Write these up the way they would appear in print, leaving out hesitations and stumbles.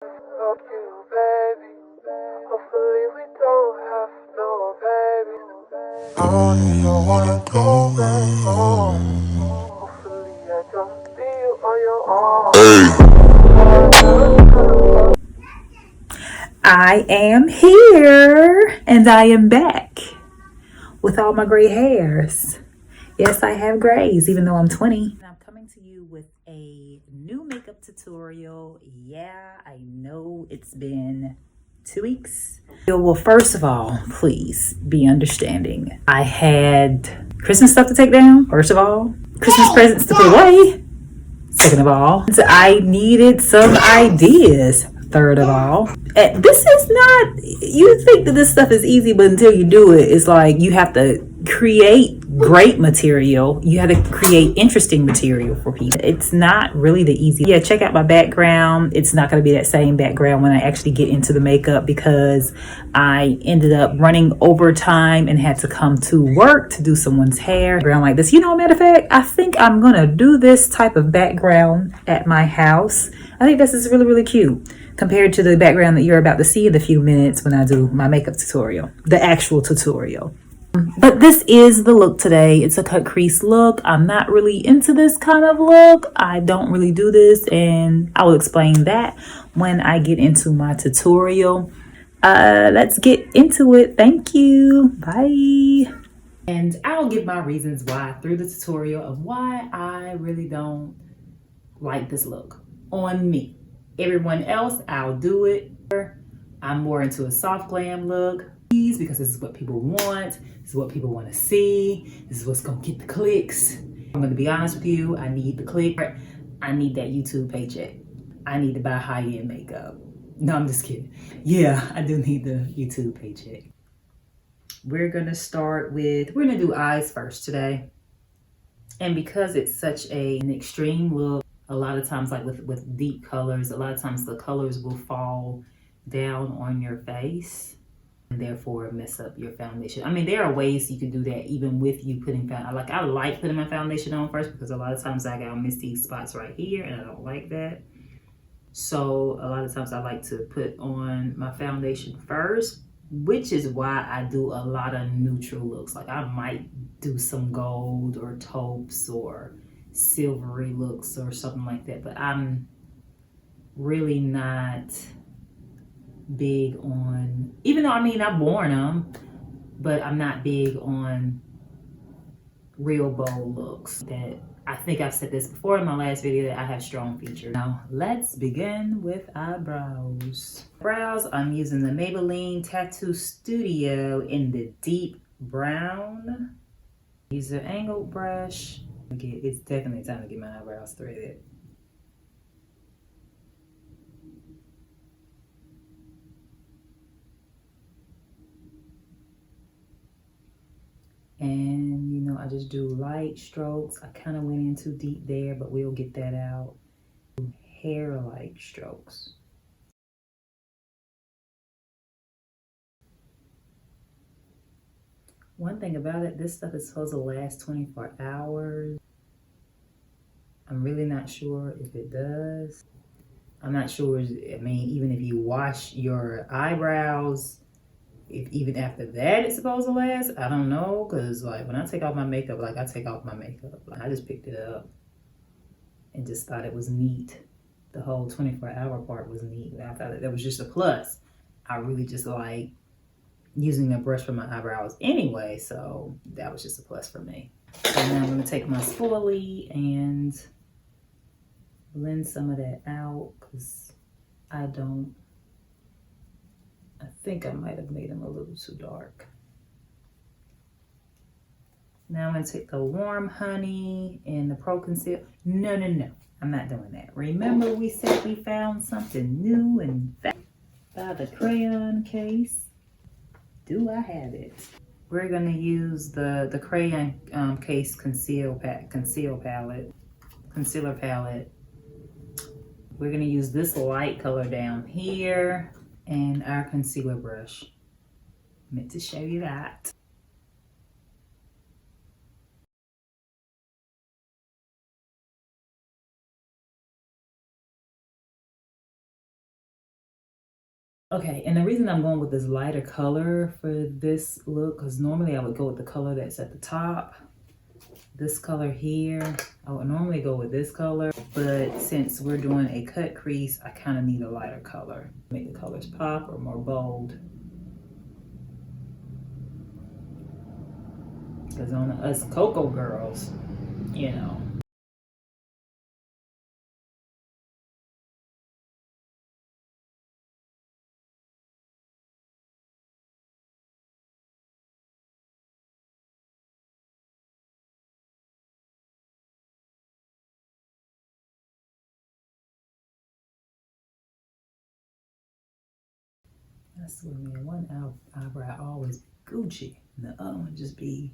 Fuck you, baby. Hopefully we don't have no baby. I wanna go back home. Hopefully I don't see you on your own. I am here and I am back with all my gray hairs. Yes, I have grays, even though I'm 20. And I'm coming to you with a new makeup tutorial. Yeah, I know it's been 2 weeks. Well, first of all, please be understanding. I had Christmas stuff to take down, first of all, Christmas presents to put away, second of all. I needed some ideas, third of all. This is not, you think that this stuff is easy, but until you do it, it's like you have to create great material. You have to create interesting material for people. It's not really the easy. Yeah, check out my background. It's not going to be that same background when I actually get into the makeup because I ended up running overtime and had to come to work to do someone's hair. Background like this. You know, matter of fact, I think I'm going to do this type of background at my house. I think this is really, really cute compared to the background that you're about to see in a few minutes when I do my makeup tutorial, the actual tutorial. But this is the look today. It's a cut crease look. I'm not really into this kind of look. I don't really do this, and I will explain that when I get into my tutorial. Let's get into it. Thank you. Bye. And I'll give my reasons why through the tutorial of why I really don't like this look on me. Everyone else, I'll do it. I'm more into a soft glam look because this is what people want. This is what people want to see. This is what's going to get the clicks. I'm going to be honest with you. I need the click. I need that YouTube paycheck. I need to buy high-end makeup. No, I'm just kidding. Yeah, I do need the YouTube paycheck. We're going to start with, we're going to do eyes first today. And because it's such an extreme look, a lot of times, like with deep colors, a lot of times the colors will fall down on your face and therefore mess up your foundation. I mean, there are ways you can do that even with you putting foundation. Like, I like putting my foundation on first because a lot of times I miss these spots right here and I don't like that. So a lot of times I like to put on my foundation first, which is why I do a lot of neutral looks. Like, I might do some gold or taupes or silvery looks or something like that, but I'm really not big on, even though, I mean, I've worn them, but I'm not big on real bold looks. That I think I've said this before in my last video, that I have strong features. Now let's begin with eyebrows. Brows, I'm using the Maybelline Tattoo Studio in the deep brown. Use an angled brush. It's definitely time to get my eyebrows threaded. And you know, I just do light strokes. I kind of went in too deep there, but we'll get that out. Hair-like strokes. One thing about it, this stuff is supposed to last 24 hours. I'm really not sure if it does. I'm not sure, I mean, even if you wash your eyebrows, if even after that it's supposed to last, I don't know. Because like when I take off my makeup, like I take off my makeup. Like, I just picked it up and just thought it was neat. The whole 24-hour part was neat. I thought that was just a plus. I really just like using a brush for my eyebrows anyway, so that was just a plus for me. So now I'm going to take my spoolie and blend some of that out because I think I might have made them a little too dark. Now I'm going to take the Warm Honey and the Pro Conceal. No, I'm not doing that. Remember we said we found something new and by the crayon case? Do I have it? We're going to use the crayon case concealer palette. We're going to use this light color down here and our concealer brush. Meant to show you that. Okay, and the reason I'm going with this lighter color for this look, because normally I would go with the color that's at the top. This color here, I would normally go with this color, but since we're doing a cut crease, I kind of need a lighter color. Make the colors pop or more bold. Because on us Cocoa girls, you know. That's what I mean. One eyebrow always Gucci, and the other one just be,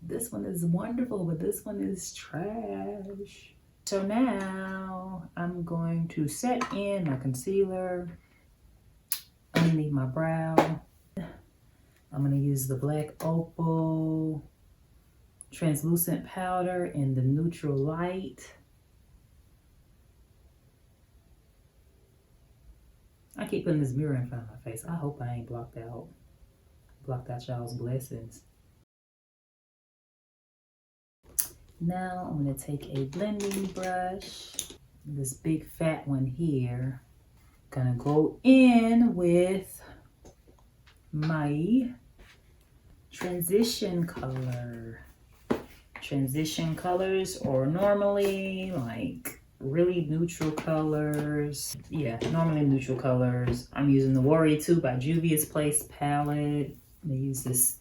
this one is wonderful, but this one is trash. So now I'm going to set in my concealer underneath my brow. I'm going to use the Black Opal translucent powder in the neutral light. I keep putting this mirror in front of my face. I hope I ain't blocked out y'all's blessings. Now I'm going to take a blending brush, this big fat one here. Gonna go in with my transition color. Transition colors, or normally like really neutral colors. Yeah, normally neutral colors. I'm using the Warrior 2 by Juvia's Place palette. I'm gonna use this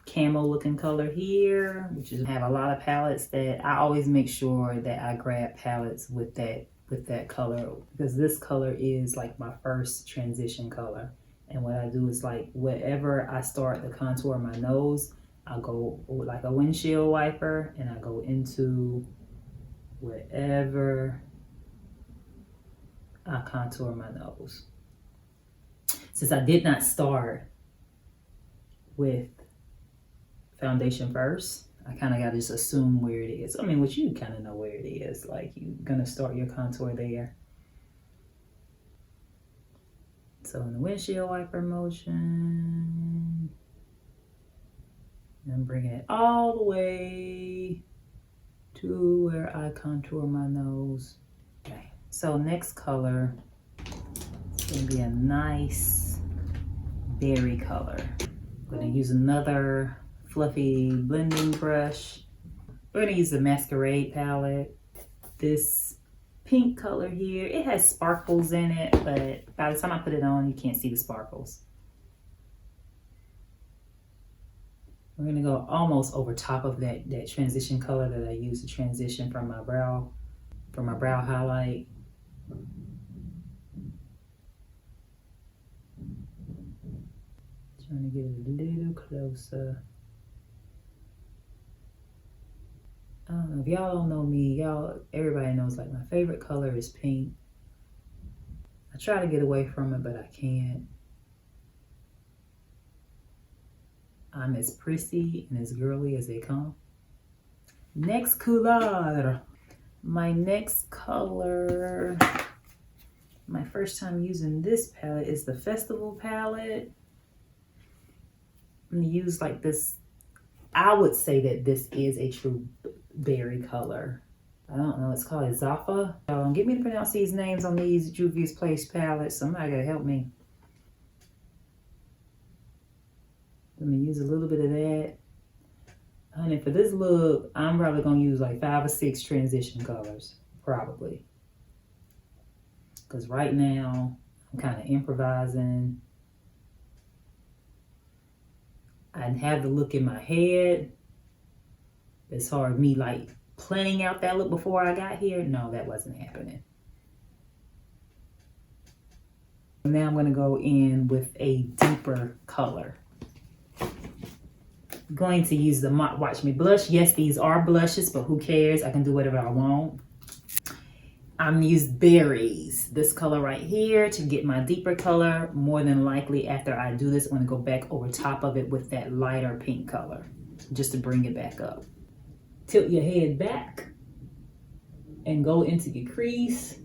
camel looking color here, which is, I have a lot of palettes that I always make sure that I grab palettes with that color, because this color is like my first transition color. And what I do is, like, wherever I start the contour of my nose, I'll go with like a windshield wiper and I go into wherever I contour my nose. Since I did not start with foundation first, I kind of got to just assume where it is. I mean, which you kind of know where it is. Like, you're going to start your contour there. So in the windshield wiper motion, and bring it all the way to where I contour my nose. Okay, so next color is going to be a nice berry color. I'm going to use another fluffy blending brush. We're going to use the Masquerade palette. This pink color here, it has sparkles in it, but by the time I put it on, you can't see the sparkles. We're gonna go almost over top of that transition color that I used to transition from my brow, highlight. Trying to get it a little closer. I don't know, if y'all don't know me, everybody knows like my favorite color is pink. I try to get away from it, but I can't. I'm as prissy and as girly as they come. Next color. My next color, my first time using this palette, is the Festival palette. I'm gonna use like this, I would say that this is a true berry color. I don't know, it's called Zafa. Get me to pronounce these names on these Juvia's Place palettes. Somebody gotta help me. Let me use a little bit of that. Honey, for this look, I'm probably gonna use like 5 or 6 transition colors, probably. Because right now, I'm kind of improvising. I have the look in my head. As far as me like planning out that look before I got here, no, that wasn't happening. Now I'm gonna go in with a deeper color. Going to use the Watch Me blush. Yes, these are blushes, but who cares? I can do whatever I want. I'm gonna use Berries, this color right here, to get my deeper color. More than likely, after I do this, I'm gonna go back over top of it with that lighter pink color, just to bring it back up. Tilt your head back and go into your crease.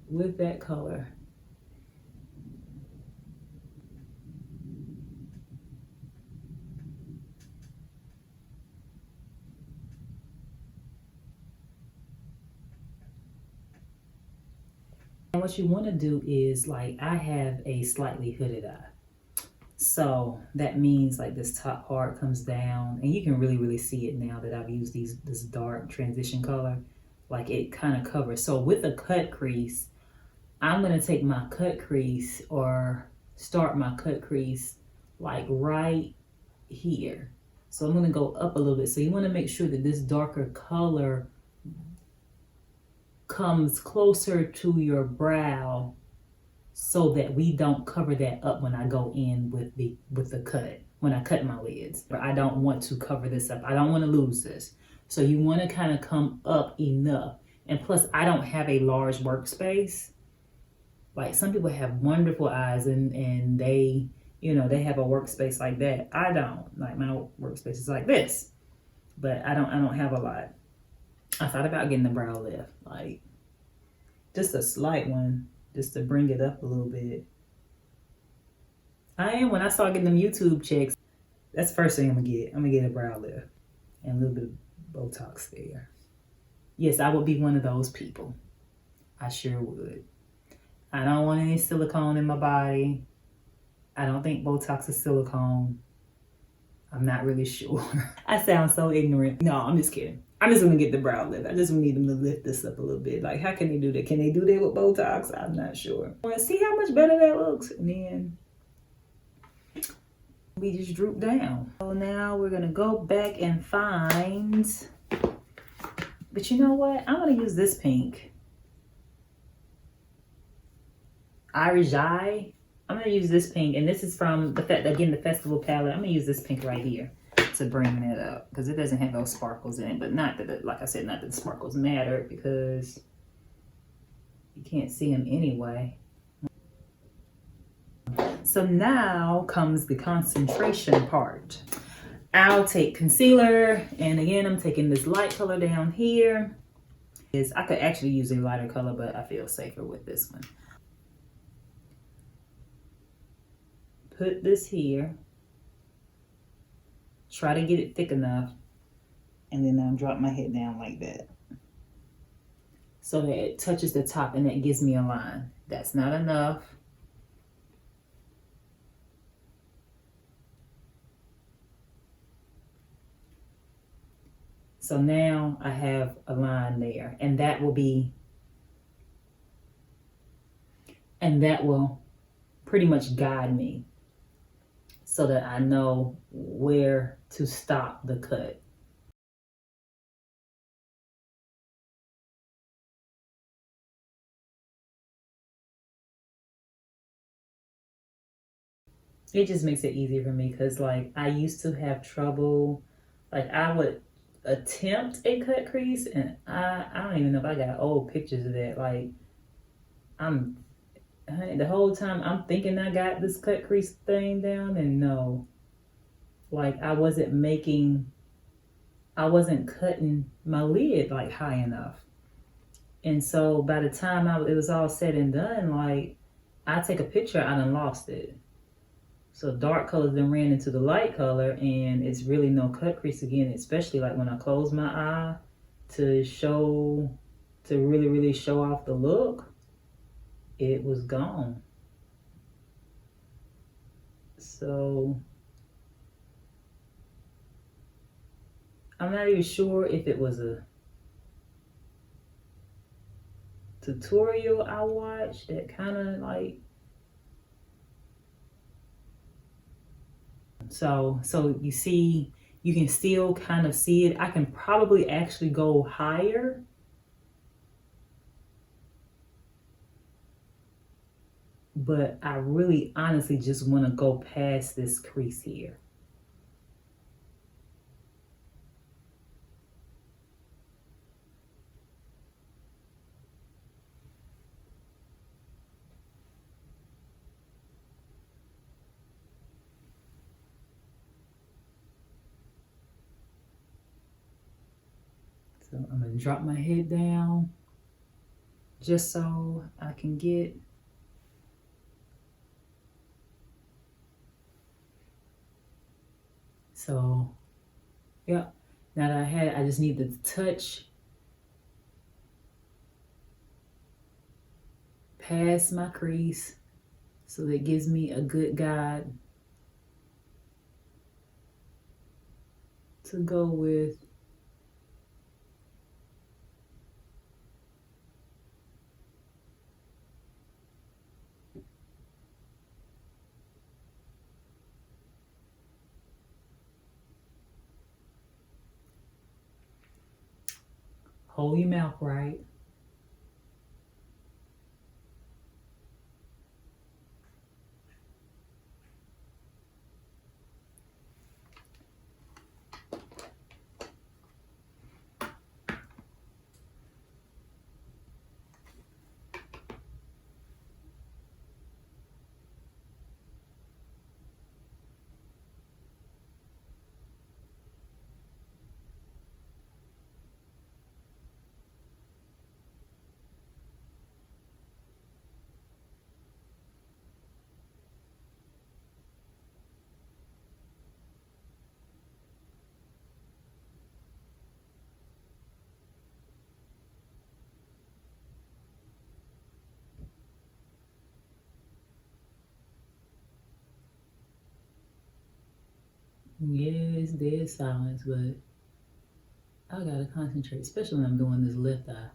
with that color. And what you want to do is, like, I have a slightly hooded eye. So that means like this top part comes down, and you can really see it now that I've used this dark transition color. Like, it kind of covers. So with a cut crease, I'm gonna take my cut crease, or start my cut crease like right here. So I'm gonna go up a little bit. So you wanna make sure that this darker color comes closer to your brow, so that we don't cover that up when I go in with the cut, when I cut my lids. But I don't want to cover this up. I don't want to lose this. So you want to kind of come up enough. And plus, I don't have a large workspace. Like, some people have wonderful eyes, and they, they have a workspace like that. I don't. Like, my workspace is like this. But I don't have a lot. I thought about getting the brow lift, like just a slight one, just to bring it up a little bit. When I start getting them YouTube checks, that's the first thing I'm gonna get. I'm gonna get a brow lift and a little bit of Botox there. Yes, I would be one of those people. I sure would. I don't want any silicone in my body. I don't think Botox is silicone. I'm not really sure. I sound so ignorant. No, I'm just kidding. I'm just gonna get the brow lift. I just need them to lift this up a little bit. Like, how can they do that? Can they do that with Botox? I'm not sure. I want to see how much better that looks. And then we just droop down. So now we're gonna go back and find, but you know what? I'm gonna use this pink. Irish Eye. I'm gonna use this pink, and this is from the festival palette. I'm gonna use this pink right here to bring that up, because it doesn't have those sparkles in it. But not that, like I said, not that the sparkles matter, because you can't see them anyway. So now comes the concentration part. I'll take concealer, and again, I'm taking this light color down here. I could actually use a lighter color, but I feel safer with this one. Put this here. Try to get it thick enough, and then I'll drop my head down like that, so that it touches the top, and that gives me a line. That's not enough. So now I have a line there, and that will pretty much guide me, so that I know where to stop the cut. It just makes it easier for me, because like, I used to have trouble. Like, I would attempt a cut crease, and I don't even know if I got old pictures of that. Like, the whole time I'm thinking I got this cut crease thing down, and no, like, I wasn't cutting my lid like high enough. And so by the time it was all said and done, like, I take a picture, I done lost it. So dark colors then ran into the light color, and it's really no cut crease again, especially like when I close my eye to really show off the look. It was gone. So I'm not even sure if it was a tutorial I watched that kind of like, so you see, you can still kind of see it. I can probably actually go higher, but I really honestly just want to go past this crease here. So I'm gonna drop my head down just so I can get so yeah. Now that I just need to touch past my crease so that gives me a good guide to go with. Hold your mouth right. Yes, there's silence, but I gotta concentrate, especially when I'm doing this left eye.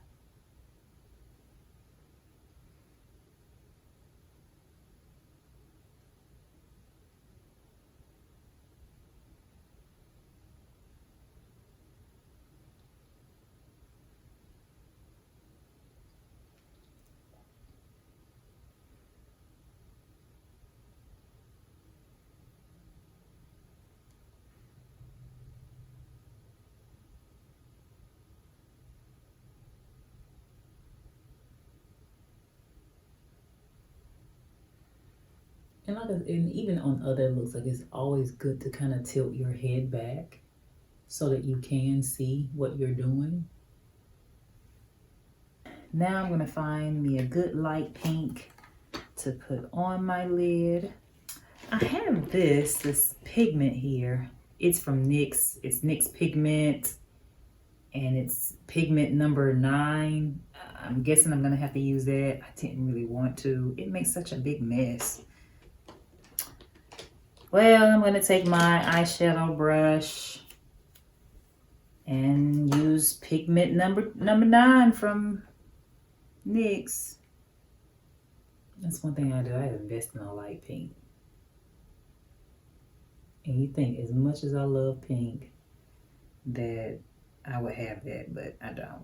And even on other looks, like it's always good to kind of tilt your head back so that you can see what you're doing. Now I'm gonna find me a good light pink to put on my lid. I have this pigment here. It's from NYX. It's NYX pigment, and it's pigment number 9. I'm guessing I'm gonna have to use that. I didn't really want to. It makes such a big mess. Well, I'm gonna take my eyeshadow brush and use pigment number 9 from NYX. That's one thing I do. I invest in a light pink. And you think as much as I love pink that I would have that, but I don't.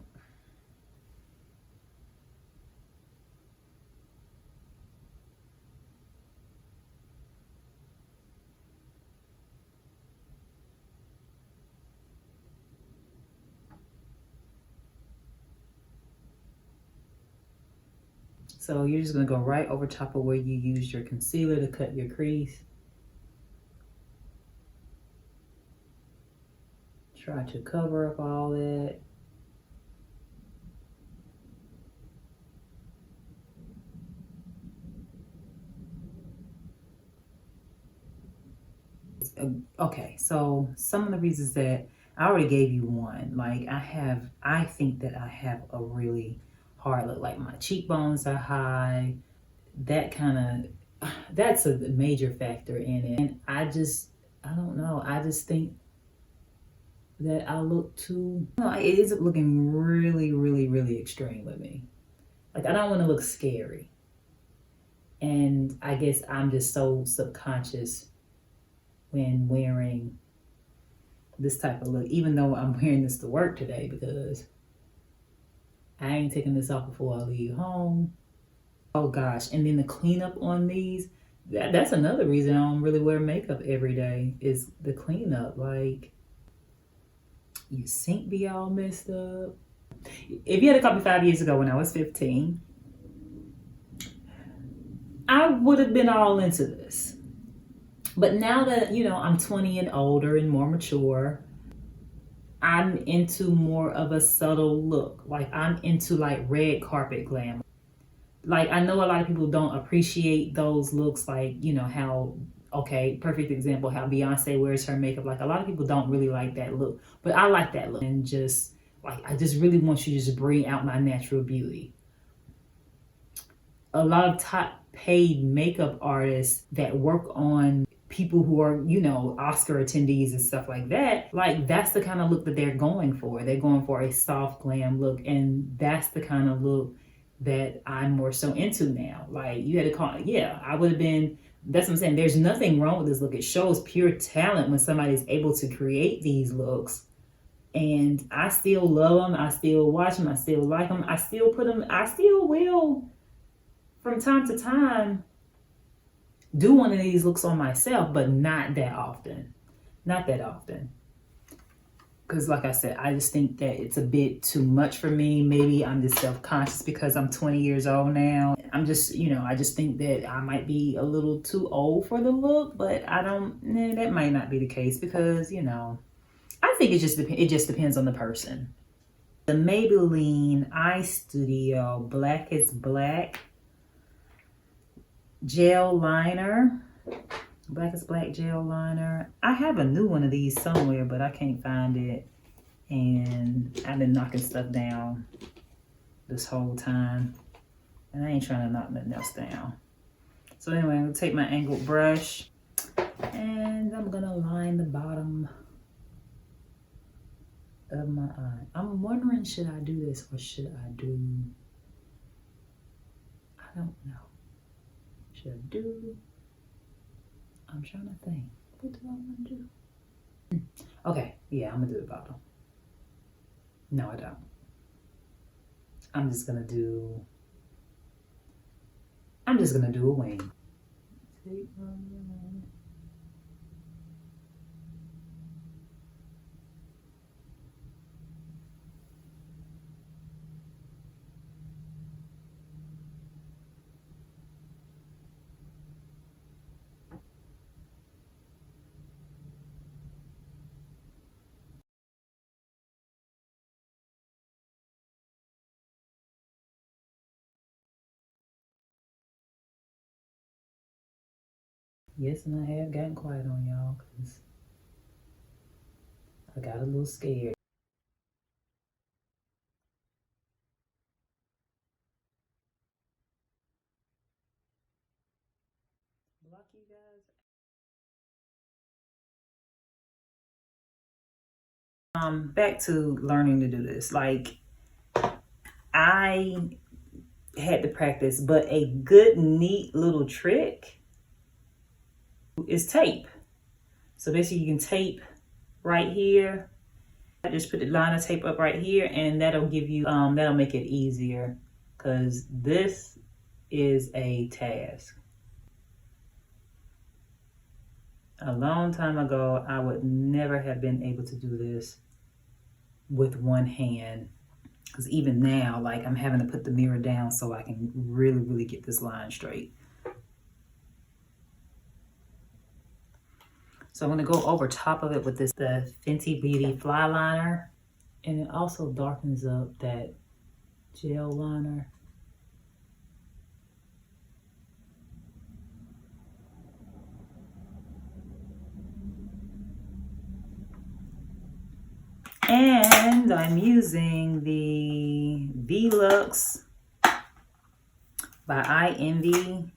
So you're just gonna go right over top of where you used your concealer to cut your crease. Try to cover up all that. Okay, so some of the reasons that I already gave you one, like I think that I have a really hard look, like my cheekbones are high, that kind of, that's a major factor in it. And I don't know, I just think that I look too, no, it ends up looking really, really, really extreme with me. Like I don't want to look scary. And I guess I'm just so subconscious when wearing this type of look, even though I'm wearing this to work today because I ain't taking this off before I leave home. Oh gosh, and then the cleanup on these, that's another reason I don't really wear makeup every day is the cleanup. Like, your sink be all messed up. If you had caught me 5 years ago when I was 15, I would have been all into this. But now that, I'm 20 and older and more mature, I'm into more of a subtle look. Like I'm into like red carpet glam. like, I know a lot of people don't appreciate those looks, like, you know, how, okay, perfect example, how Beyonce wears her makeup. Like, a lot of people don't really like that look, but I like that look. And just, like, I just really want you to just bring out my natural beauty. A lot of top paid makeup artists that work on people who are, you know, Oscar attendees and stuff like that, like, that's the kind of look that they're going for. They're going for a soft glam look, and that's the kind of look that I'm more so into now. Like, you had to call, yeah, I would have been, that's what I'm saying. There's nothing wrong with this look. It shows pure talent when somebody's able to create these looks. And I still love them. I still watch them. I still like them. I still put them, I still will, from time to time, do one of these looks on myself, but not that often. Not that often. Because like I said, I just think that it's a bit too much for me. Maybe I'm just self-conscious because I'm 20 years old now. I'm just, you know, I just think that I might be a little too old for the look, but I don't, that might not be the case because, you know, I think it just depends on the person. The Maybelline Eye Studio Black is Black gel liner. Black is Black gel liner. I have a new one of these somewhere, but I can't find it. And I've been knocking stuff down this whole time. And I ain't trying to knock nothing else down. So anyway, I'm gonna take my angled brush and I'm gonna line the bottom of my eye. I'm wondering, should I do this or should I do, I don't know. Should I do, I'm trying to think. What do I want to do? Okay, yeah, I'm gonna do the bottom. No, I don't. I'm just gonna do a wing. Take my line. Yes, and I have gotten quiet on y'all because I got a little scared. Block you guys. Back to learning to do this. Like, I had to practice, but a good, neat little trick is tape. So basically you can tape right here. I just put the liner tape up right here, and that'll give you, that'll make it easier because this is a task. A long time ago, I would never have been able to do this with one hand. Because even now, like, I'm having to put the mirror down so I can really, really get this line straight. So I'm going to go over top of it with this, the Fenty Beauty Fly Liner. And it also darkens up that gel liner. And I'm using the V-Lux by I Envy.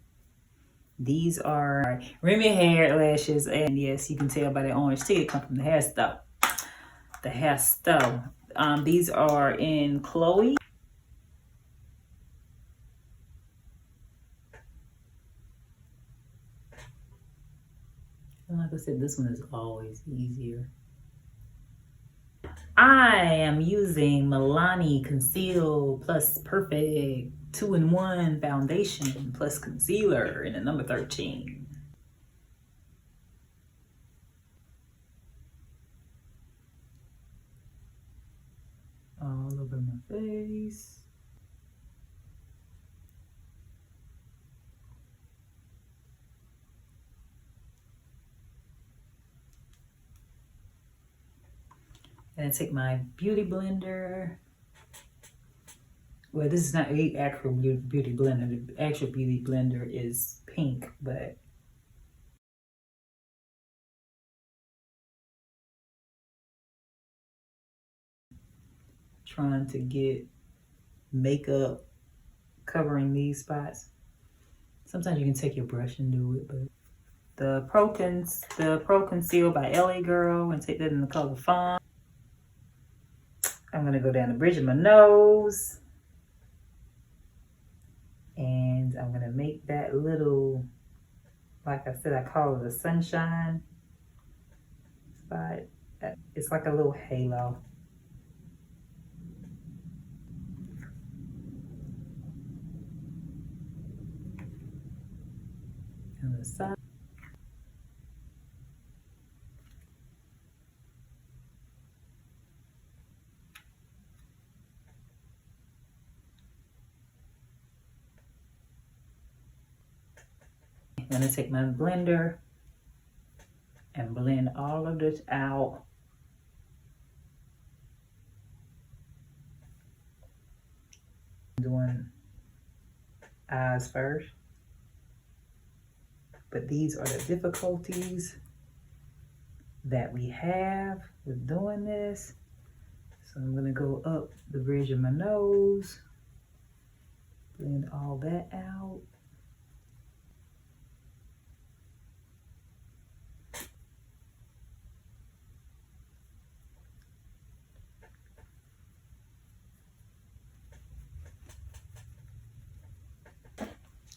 These are Remy hair lashes, and yes, you can tell by the orange tee it comes from the hair stuff. The hair stuff. These are in Chloe. And like I said, this one is always easier. I am using Milani Conceal Plus Perfect 2-in-1 Foundation plus Concealer in the number 13. All over my face. And I take my beauty blender Well, this is not a actual beauty blender. The actual beauty blender is pink, but trying to get makeup covering these spots. Sometimes you can take your brush and do it, but the Pro Conceal by LA Girl, and take that in the color Fawn. I'm gonna go down the bridge of my nose, and I'm gonna make that little, like I said, I call it a sunshine spot. It's like a little halo. On the side. I'm gonna take my blender and blend all of this out. Doing eyes first. But these are the difficulties that we have with doing this. So I'm gonna go up the bridge of my nose, blend all that out.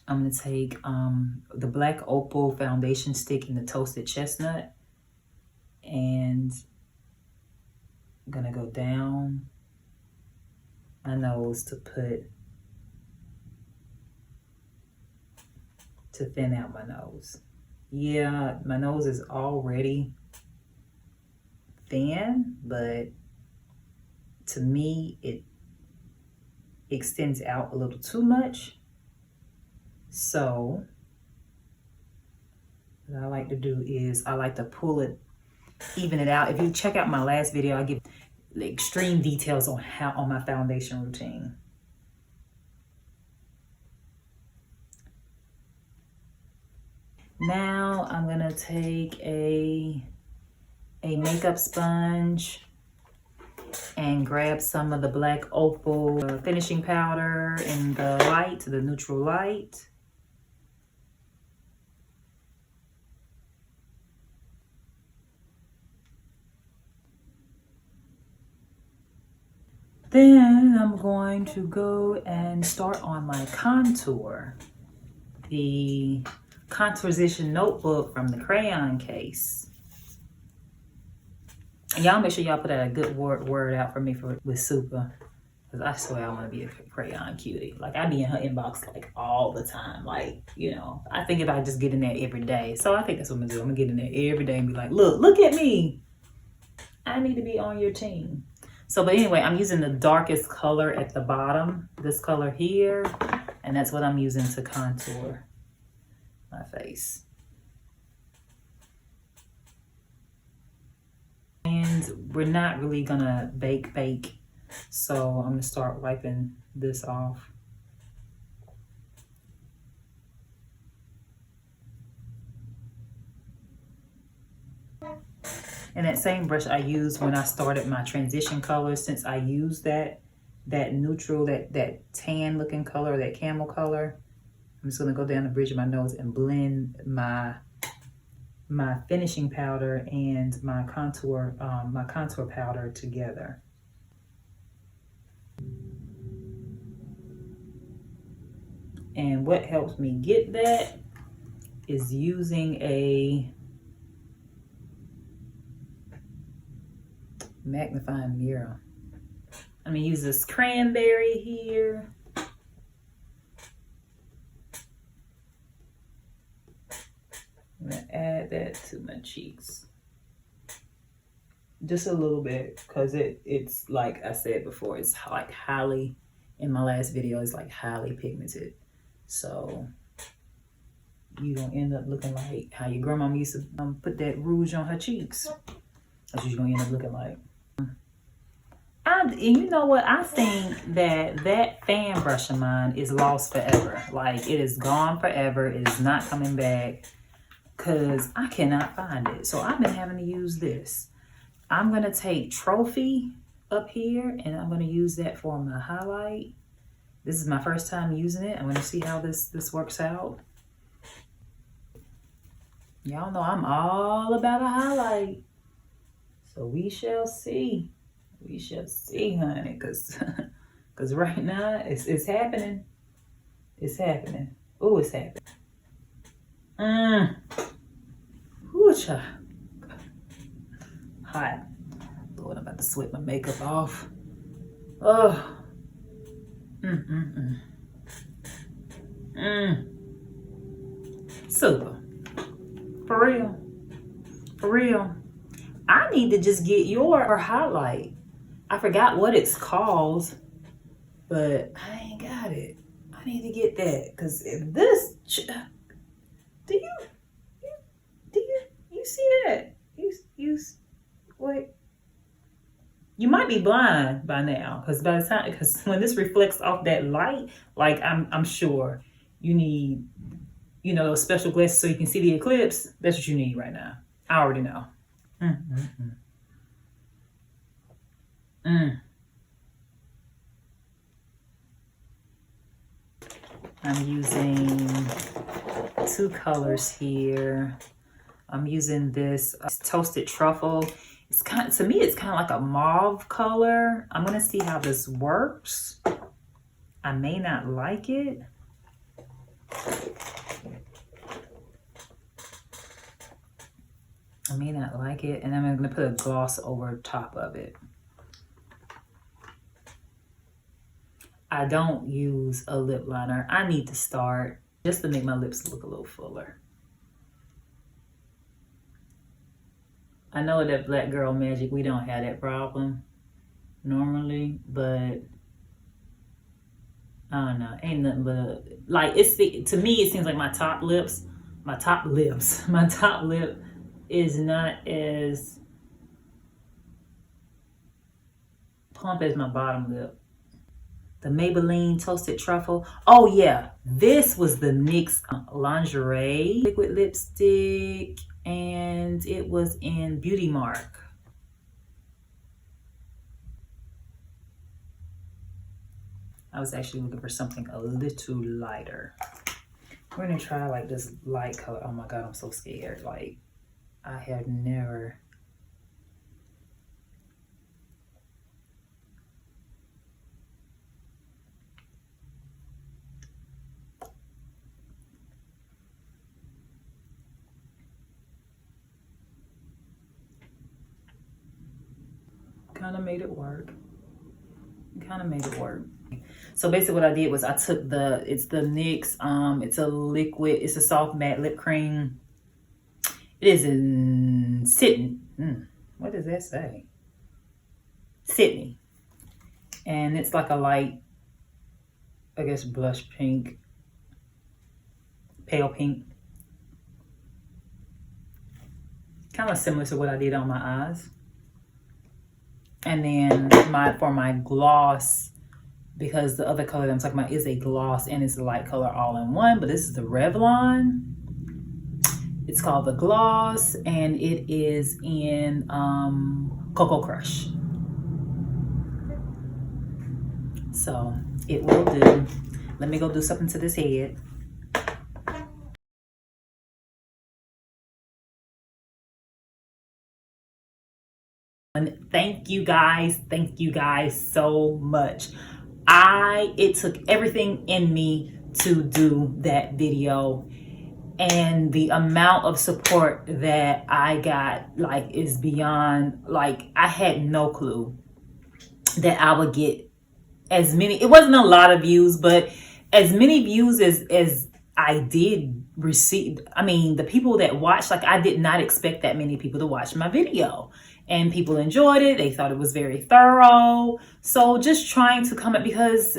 I'm gonna take the Black Opal foundation stick in the Toasted Chestnut, and I'm gonna go down my nose to thin out my nose. Yeah, my nose is already thin, but to me, it extends out a little too much. So what I like to do is I like to pull it, even it out. If you check out my last video, I give the extreme details on my foundation routine. Now I'm gonna take a makeup sponge and grab some of the Black Opal finishing powder in the neutral light. Then I'm going to go and start on my contour. The Contourization notebook from the crayon case. And y'all make sure y'all put a good word out for me with Super. Because I swear I want to be a crayon cutie. Like, I be in her inbox like all the time. Like, you know, I think if I just get in there every day. So I think that's what I'm going to do. I'm going to get in there every day and be like, look at me. I need to be on your team. So, but anyway, I'm using the darkest color at the bottom, this color here, and that's what I'm using to contour my face. And we're not really gonna bake, so I'm gonna start wiping this off. And that same brush I used when I started my transition color, since I used that neutral, that tan looking color, that camel color, I'm just gonna go down the bridge of my nose and blend my finishing powder and my contour powder together. And what helps me get that is using a magnifying mirror. I'm gonna use this cranberry here. I'm gonna add that to my cheeks. Just a little bit, because it's like I said before, it's like highly, in my last video, it's like highly pigmented. So you don't end up looking like how your grandma used to put that rouge on her cheeks. That's what you're gonna end up looking like. And you know what? I think that fan brush of mine is lost forever. Like, it is gone forever. It is not coming back because I cannot find it. So I've been having to use this. I'm going to take Trophy up here and I'm going to use that for my highlight. This is my first time using it. I'm going to see how this works out. Y'all know I'm all about a highlight. So we shall see. We shall see, honey, because right now it's happening. It's happening. Oh, it's happening. Ooh, child. Hot. Lord, I'm about to sweat my makeup off. Oh. Super. For real. For real. I need to just get your highlight. I forgot what it's called, but I ain't got it. I need to get that because if this, do you see that? You wait. You might be blind by now because when this reflects off that light, like I'm sure you need, those special glasses so you can see the eclipse. That's what you need right now. I already know. I'm using two colors here. I'm using this toasted truffle. It's to me, it's kind of like a mauve color. I'm gonna see how this works. I may not like it. I may not like it, and I'm gonna put a gloss over top of it. I don't use a lip liner. I need to start just to make my lips look a little fuller. I know that Black Girl Magic, we don't have that problem normally, but I don't know. Ain't nothing but, like, to me, it seems like my top lip is not as plump as my bottom lip. The Maybelline Toasted Truffle. Oh yeah, this was the NYX Lingerie liquid lipstick, and it was in Beauty Mark. I was actually looking for something a little lighter. We're gonna try like this light color. Oh my God, I'm so scared. Like, I have never. Kind of made it work. So basically what I did was I took it's the NYX, it's a liquid, it's a soft matte lip cream. It is in Sydney. What does that say? Sydney. And it's like a light, I guess, blush pink, pale pink. Kind of similar to what I did on my eyes. And then for my gloss, because the other color that I'm talking about is a gloss and it's a light color all in one, but this is the Revlon. It's called the Gloss, and it is in Cocoa Crush. So it will do. Let me go do something to this head. And thank you guys so much. It took everything in me to do that video, and the amount of support that I got, like, is beyond, like, I had no clue that I would get as many. It wasn't a lot of views, but as many views as I did receive. I mean, the people that watched, like, I did not expect that many people to watch my video. And people enjoyed it. They thought it was very thorough. So just trying to come up, because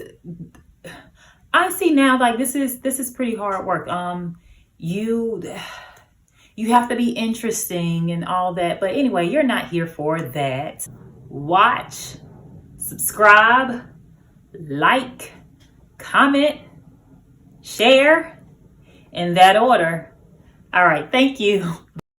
I see now, like, this is pretty hard work. You have to be interesting and all that. But anyway, you're not here for that. Watch, subscribe, like, comment, share, in that order. All right, thank you.